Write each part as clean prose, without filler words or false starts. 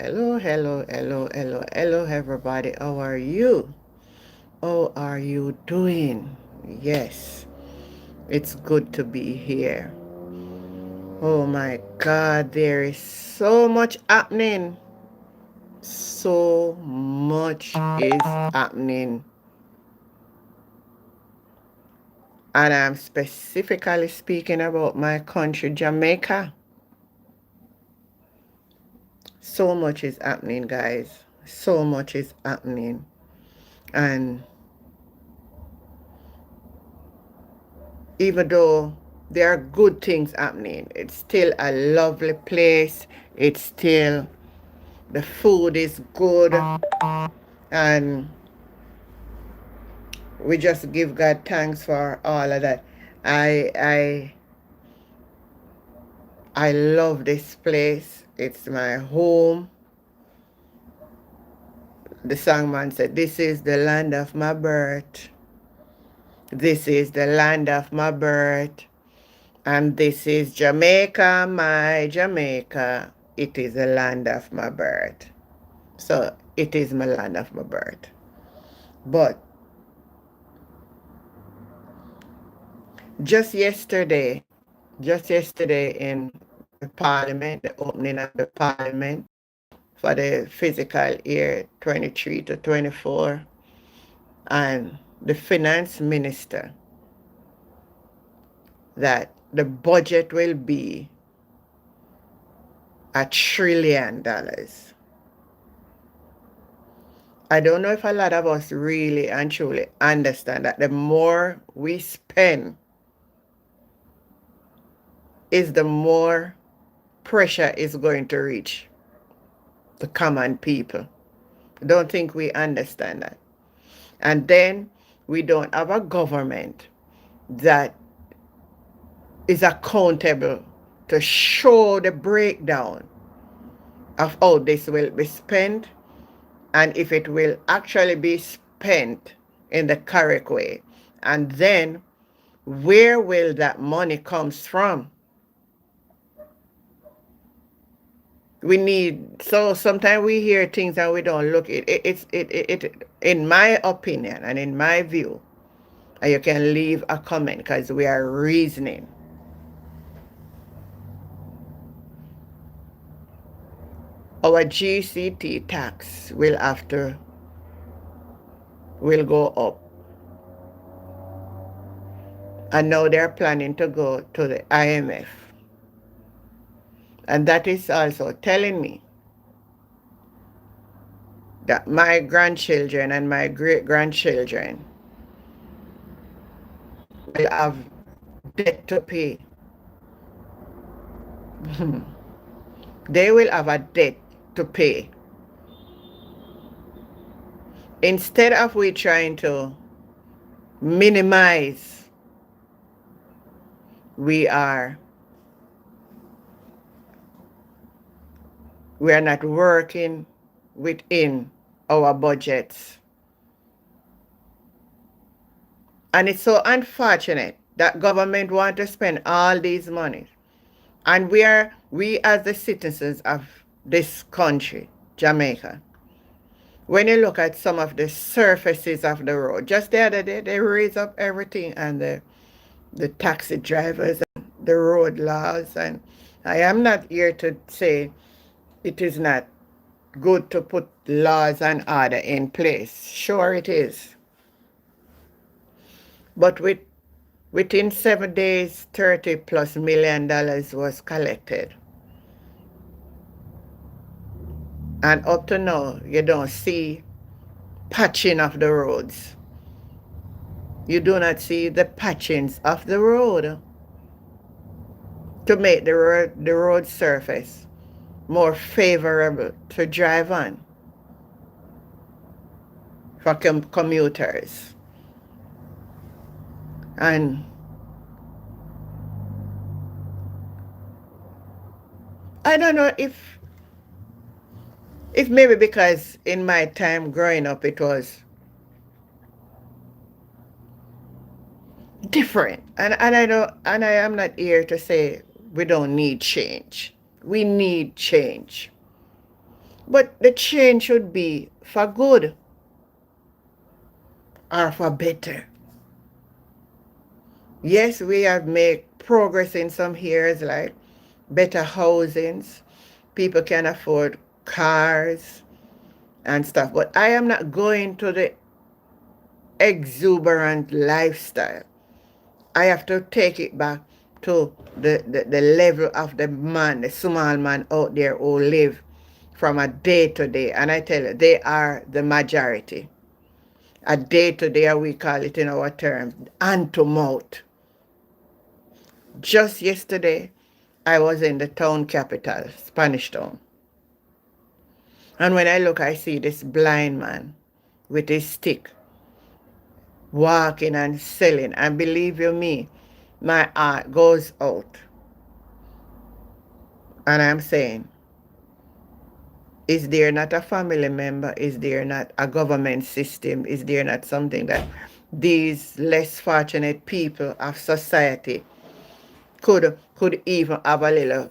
hello, everybody. How are you? How are you doing? Yes, it's good to be here. Oh my God, there is so much happening. So much is happening. And I'm specifically speaking about my country, Jamaica. So much is happening, guys. So much is happening. And even though there are good things happening, it's still a lovely place. It's still, the food is good. And we just give God thanks for all of that. I I I love this place. It's my home. The songman said, "This is the land of my birth. This is the land of my birth. And this is Jamaica, my Jamaica. It is the land of my birth." So it is my land of my birth. But just yesterday, in the parliament, the opening of the parliament for the fiscal year 23 to 24, and the finance minister that the budget will be $1 trillion. I don't know if a lot of us really and truly understand that the more we spend is the more pressure is going to reach the common people. Don't think we understand that. And then we don't have a government that is accountable to show the breakdown of how this will be spent and if it will actually be spent in the correct way. And then where will that money comes from? We need, so sometimes we hear things and we don't look it in my opinion and in my view, and you can leave a comment because we are reasoning. Our GCT tax will go up, and now they're planning to go to the IMF, and that is also telling me that my grandchildren and my great grandchildren will have debt to pay. They will have a debt to pay. Instead of we trying to minimize, we are not working within our budgets. And it's so unfortunate that government want to spend all these money. And we as the citizens of this country, Jamaica, when you look at some of the surfaces of the road, just the other day, they raise up everything, and the taxi drivers and the road laws. And I am not here to say it is not good to put laws and order in place. Sure it is. But within 7 days, $30+ million was collected. And up to now, you don't see patching of the roads. You do not see the patchings of the road to make the road surface more favorable to drive on for commuters. And I don't know if maybe because in my time growing up it was different. And I am not here to say we don't need change. We need change. But the change should be for good or for better. Yes, we have made progress in some areas like better housings. People can afford cars and stuff. But I am not going to the exuberant lifestyle. I have to take it back to the level of the man, the small man out there who live from a day to day. And I tell you, they are the majority. A day to day, we call it in our terms, hand to mouth. Just yesterday, I was in the town capital, Spanish Town. And when I look, I see this blind man with his stick walking and selling. And believe you me, my heart goes out. And I'm saying, is there not a family member? Is there not a government system? Is there not something that these less fortunate people of society could even have a little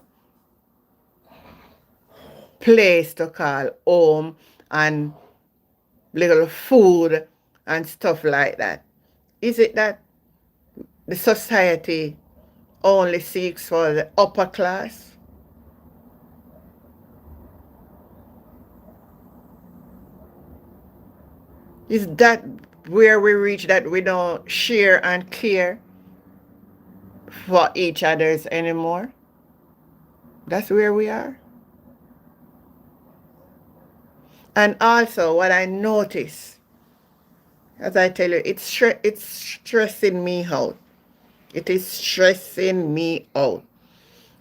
place to call home and little food and stuff like that? Is it that the society only seeks for the upper class? Is that where we reach, that we don't share and care for each other's anymore? That's where we are. And also what I notice, as I tell you, it's stressing me out. It is stressing me out.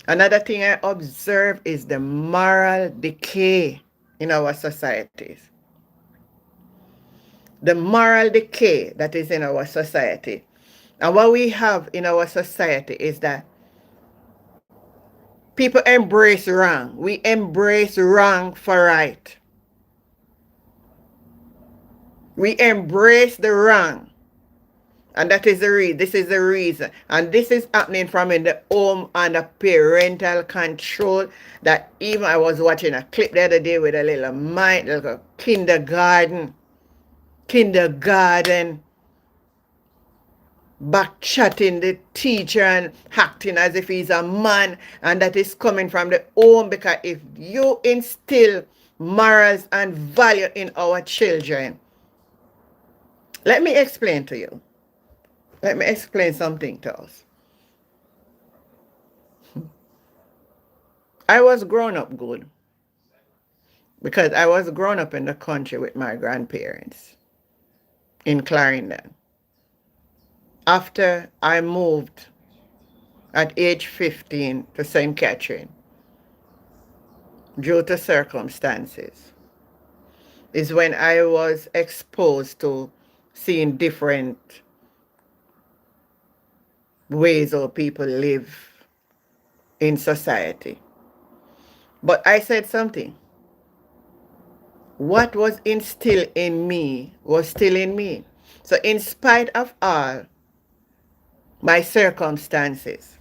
Another thing I observe is the moral decay in our societies. The moral decay that is in our society. And what we have in our society is that people embrace wrong. We embrace wrong for right. We embrace the wrong. And that is the reason. This is the reason. And this is happening from in the home under parental control. That even I was watching a clip the other day with a little mind, like a kindergarten, back chatting the teacher and acting as if he's a man, and that is coming from the home. Because if you instill morals and value in our children, let me explain to you. Let me explain something to us. I was grown up good because I was grown up in the country with my grandparents in Clarendon. After I moved at age 15 to St. Catherine, due to circumstances, is when I was exposed to seeing different ways of people live in society. But I said something. What was instilled in me was still in me. So in spite of all my circumstances,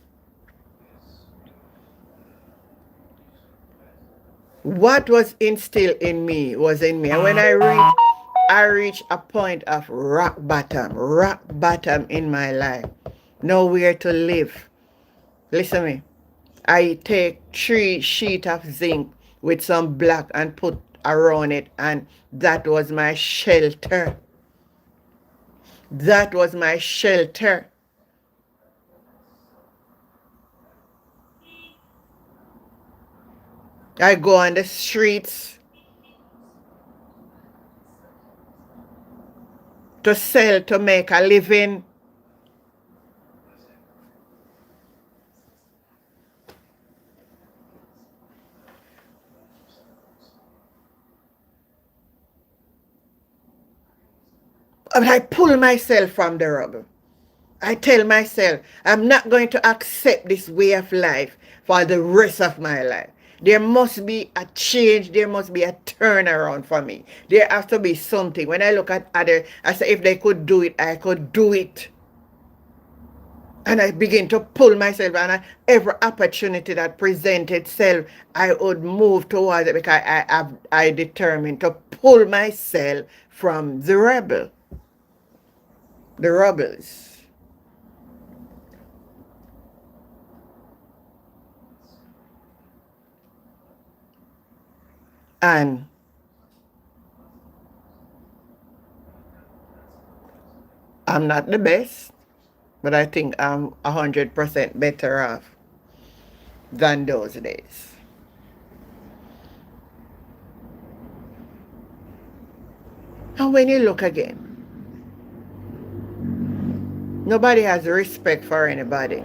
what was instilled in me was in me. And when I reached a point of rock bottom in my life, nowhere to live. Listen to me. I take 3 sheets of zinc with some black and put around it, and that was my shelter. That was my shelter. I go on the streets to sell, to make a living. But I pull myself from the rubble. I tell myself, I'm not going to accept this way of life for the rest of my life. There must be a change. There must be a turnaround for me. There has to be something. When I look at others, I say, if they could do it, I could do it. And I begin to pull myself, and every opportunity that presented itself, I would move towards it because I determined to pull myself from the rebels. And I'm not the best, but I think I'm 100% better off than those days. And when you look again, nobody has respect for anybody.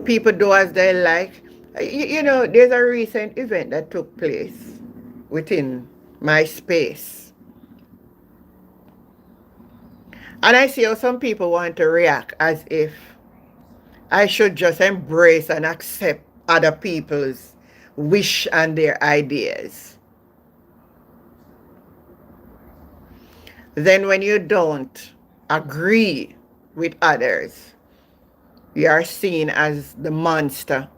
People do as they like. There's a recent event that took place within my space. And I see how some people want to react as if I should just embrace and accept other people's wish and their ideas. Then when you don't agree with others, you are seen as the monster.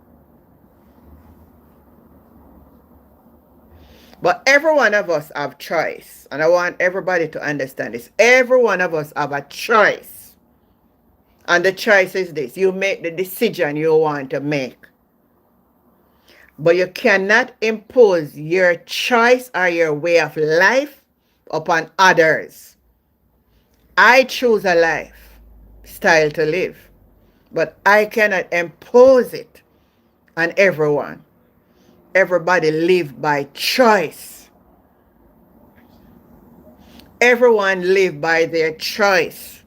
But every one of us have choice. And I want everybody to understand this. Every one of us have a choice. And the choice is this. You make the decision you want to make. But you cannot impose your choice or your way of life upon others. I choose a life style to live. But I cannot impose it on everyone. Everybody live by choice. Everyone live by their choice.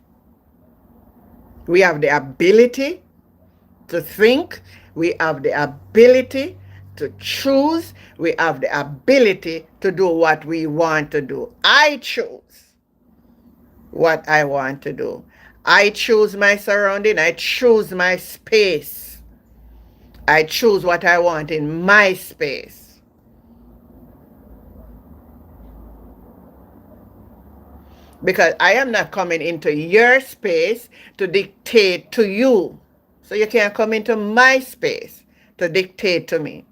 We have the ability to think. We have the ability to choose. We have the ability to do what we want to do. I choose what I want to do. I choose my surrounding. I choose my space. I choose what I want in my space. Because I am not coming into your space to dictate to you. So you can't come into my space to dictate to me.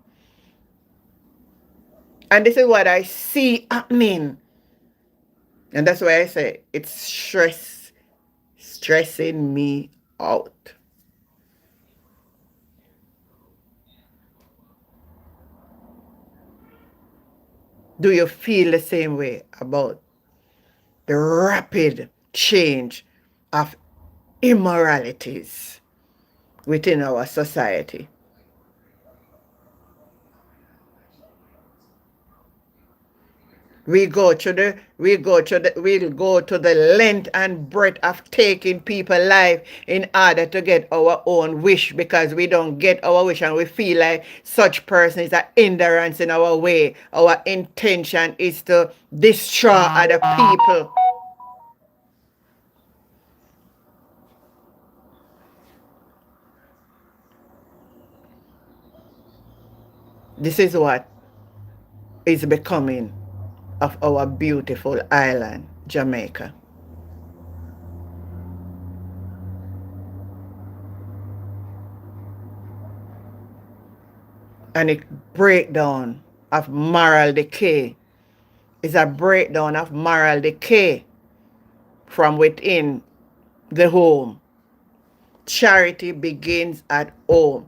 And this is what I see happening. And that's why I say it's stressing me out. Do you feel the same way about the rapid change of immoralities within our society? We'll go to the length and breadth of taking people's life in order to get our own wish, because we don't get our wish and we feel like such person is an hindrance in our way. Our intention is to destroy other people. This is what is becoming of our beautiful island, Jamaica. And a breakdown of moral decay is a breakdown of moral decay from within the home. Charity begins at home.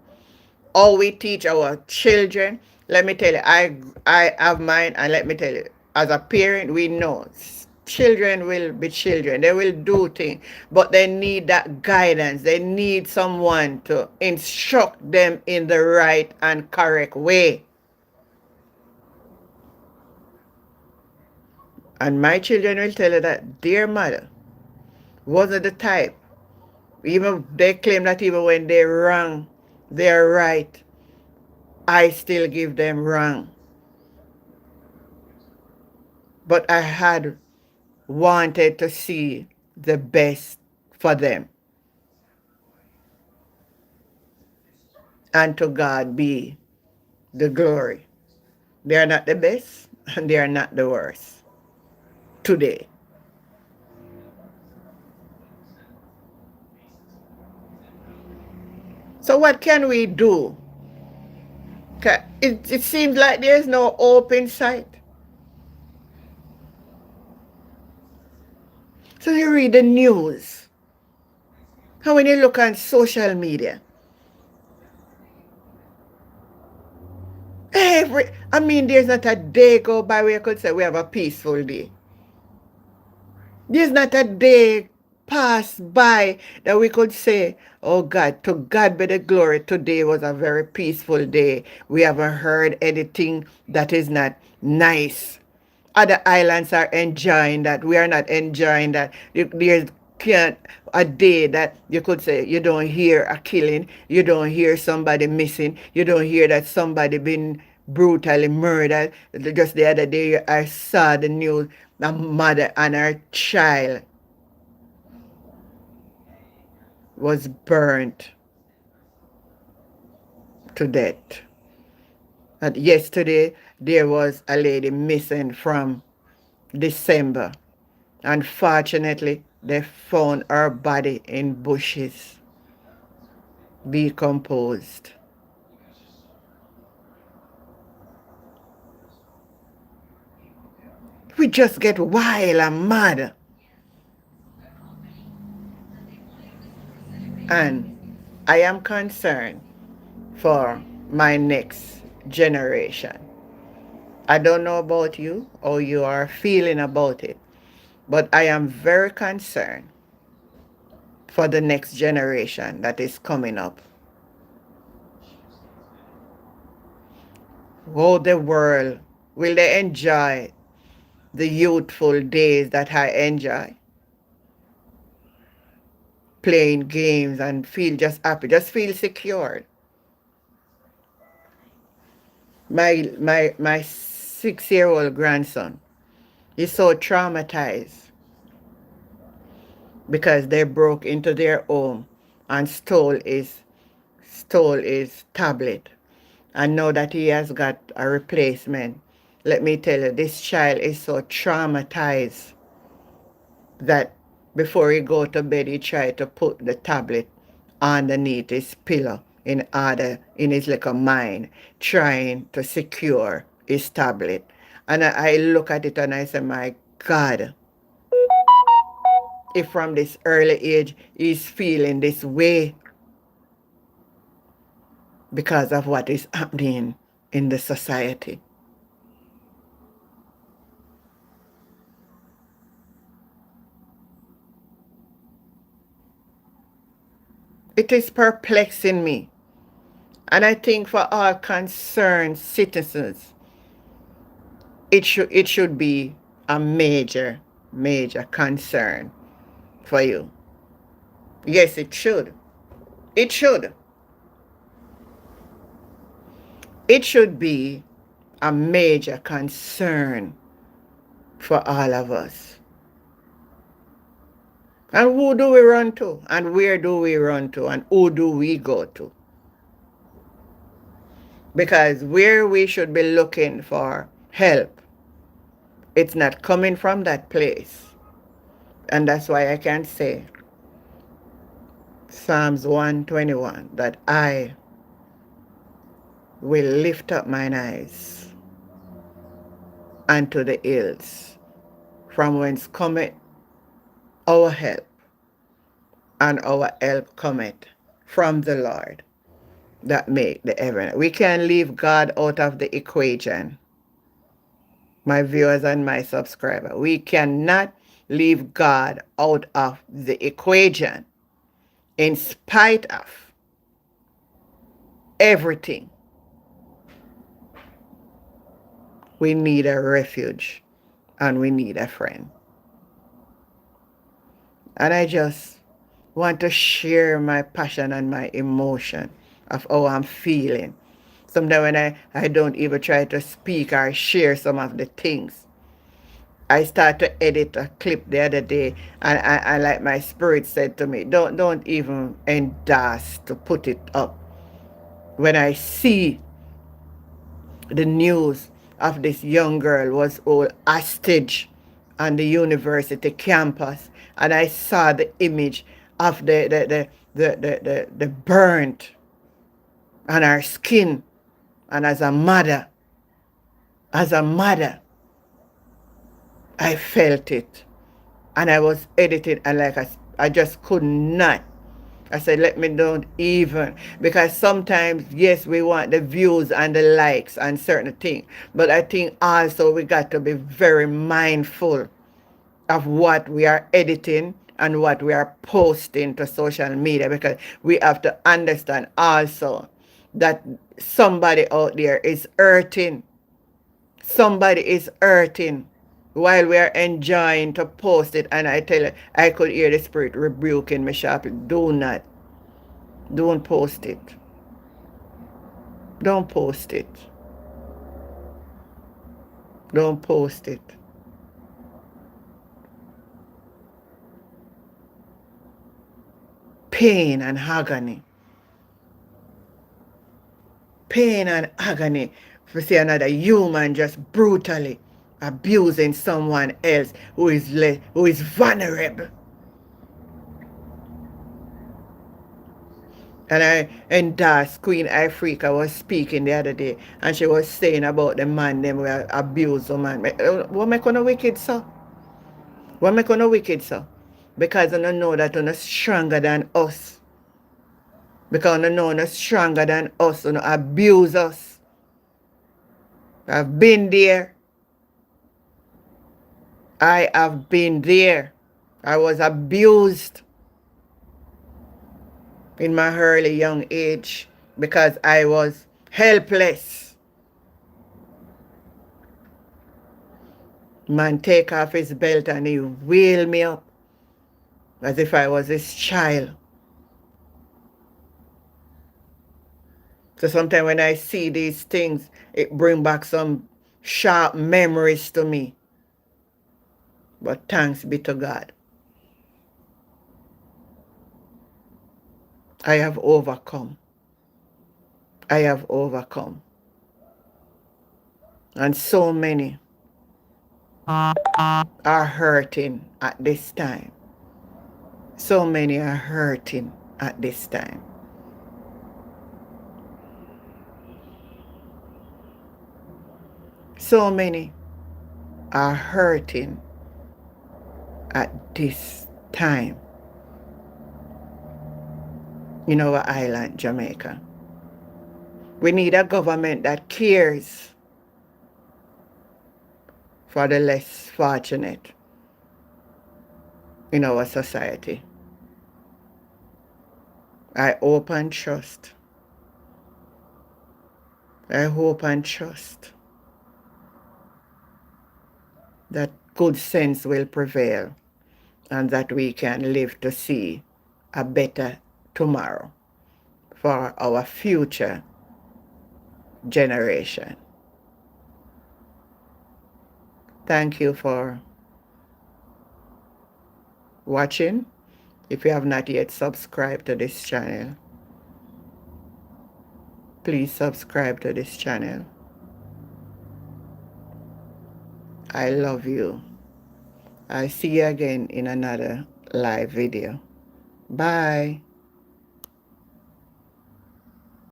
All we teach our children, let me tell you, I have mine, and let me tell you, as a parent, we know children will be children. They will do things, but they need that guidance. They need someone to instruct them in the right and correct way. And my children will tell you that their mother wasn't the type. Even they claim that even when they're wrong, they're right. I still give them wrong. But I had wanted to see the best for them. And to God be the glory. They are not the best and they are not the worst today. So what can we do? It seems like there's no hope in sight. So you read the news. And when you look on social media, there's not a day go by where you could say we have a peaceful day. There's not a day pass by that we could say, oh God, to God be the glory. Today was a very peaceful day. We haven't heard anything that is not nice. Other islands are enjoying that. We are not enjoying that. There's can't a day that you could say you don't hear a killing, you don't hear somebody missing, you don't hear that somebody been brutally murdered. Just the other day I saw the news, a mother and her child was burnt to death. And yesterday there was a lady missing from December. Unfortunately, they found her body in bushes, decomposed. We just get wild and mad. And I am concerned for my next generation. I don't know about you or you are feeling about it, but I am very concerned for the next generation that is coming up. Oh, the world, will they enjoy the youthful days that I enjoy? Playing games and feel just happy, just feel secured. My 6-year-old grandson is so traumatized because they broke into their home and stole his tablet. And now that he has got a replacement, let me tell you, this child is so traumatized that before he go to bed, he try to put the tablet underneath his pillow in his little mind, trying to secure his tablet. And I look at it and I say, my God, if from this early age he's feeling this way because of what is happening in the society. It is perplexing me. And I think for all concerned citizens, it should be a major, major concern for you. Yes, it should. It should. It should be a major concern for all of us. And who do we run to? And where do we run to? And who do we go to? Because where we should be looking for help, it's not coming from that place. And that's why I can say Psalms 121, that I will lift up mine eyes unto the hills, from whence cometh our help, and our help cometh from the Lord that made the heaven. We can leave God out of the equation, my viewers and my subscribers. We cannot leave God out of the equation. In spite of everything, we need a refuge and we need a friend. And I just want to share my passion and my emotion of how I'm feeling. Sometimes when I don't even try to speak or share some of the things, I start to edit a clip the other day, and I like my spirit said to me, don't even endorse to put it up. When I see the news of this young girl was all hostage on the university campus, and I saw the image of the burnt and our skin. And as a mother, I felt it. And I was editing, and like I just could not. I said, let me don't even. Because sometimes, yes, we want the views and the likes and certain things. But I think also we got to be very mindful of what we are editing and what we are posting to social media, because we have to understand also that somebody out there is hurting. Somebody is hurting while we are enjoying to post it. And I tell you, I could hear the spirit rebuking me sharply. Do not. Don't post it. Don't post it. Don't post it. Pain and agony. Pain and agony for see another human just brutally abusing someone else who is vulnerable. And Queen Africa was speaking the other day, and she was saying about the man them will abuse the man. What make on a wicked so? What make on a wicked so? Because I don't know that you're stronger than us. Because I know you're stronger than us. You abuse us. I've been there. I have been there. I was abused in my early young age because I was helpless. Man take off his belt and he wheeled me up as if I was his child. So sometimes when I see these things, it brings back some sharp memories to me. But thanks be to God. I have overcome. I have overcome. And so many are hurting at this time. So many are hurting at this time. So many are hurting at this time in our island, Jamaica. We need a government that cares for the less fortunate in our society. I hope and trust. I hope and trust that good sense will prevail and that we can live to see a better tomorrow for our future generation. Thank you for watching. If you have not yet subscribed to this channel, please subscribe to this channel. I love you. I'll see you again in another live video. Bye.